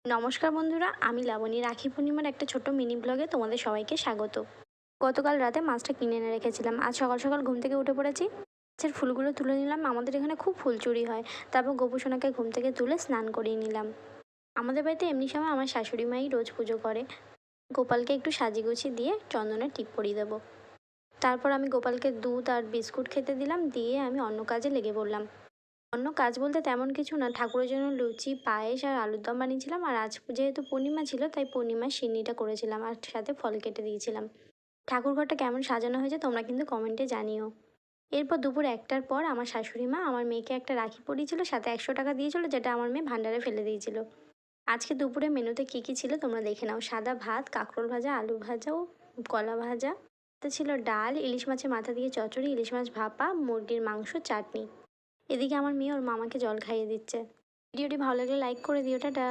নমস্কার বন্ধুরা, আমি লাবণী। রাখি পূর্ণিমার একটা ছোট্ট মিনি ব্লগে তোমাদের সবাইকে স্বাগত। গতকাল রাতে মাছটা কিনে এনে রেখেছিলাম। আজ সকাল সকাল ঘুম থেকে উঠে পড়েছি। মাছের ফুলগুলো তুলে নিলাম। আমাদের এখানে খুব ফুল চুরি হয়। তারপর গোপুসোনাকে ঘুম থেকে তুলে স্নান করিয়ে নিলাম। আমাদের বাড়িতে এমনি সময় আমার শাশুড়ি মাই রোজ পুজো করে। গোপালকে একটু সাজিয়ে গুছিয়ে দিয়ে চন্দনের টিপ পরিয়ে দেবো। তারপর আমি গোপালকে দুধ আর বিস্কুট খেতে দিলাম, দিয়ে আমি অন্য কাজে লেগে পড়লাম। অন্য কাজ বলতে তেমন কিছু না, ঠাকুরের জন্য লুচি, পায়েস আর আলুর দম বানিয়েছিলাম। আর আজ যেহেতু পূর্ণিমা ছিল, তাই পূর্ণিমার সিন্নিটা করেছিলাম আর সাথে ফল কেটে দিয়েছিলাম। ঠাকুরঘরটা কেমন সাজানো হয়েছে তোমরা কিন্তু কমেন্টে জানিও। এরপর দুপুর 1টার পর আমার শাশুড়ি মা আমার মেয়েকে একটা রাখি পরিয়েছিল, সাথে 100 টাকা দিয়েছিল, যেটা আমার মেয়ে ভাণ্ডারে ফেলে দিয়েছিল। আজকে দুপুরে মেনুতে কী কী ছিল তোমরা দেখে নাও। সাদা ভাত, কাঁকরোল ভাজা, আলু ভাজা ও কলা ভাজা। তো ছিল ডাল, ইলিশ মাছের মাথা দিয়ে চচ্চড়ি, ইলিশ মাছ ভাপা, মুরগির মাংস, চাটনি। এদিকে আমার মেয়ে ওর মামাকে জল খাইয়ে দিচ্ছে। ভিডিওটি ভালো লাগলে লাইক করে দিও। টাটা।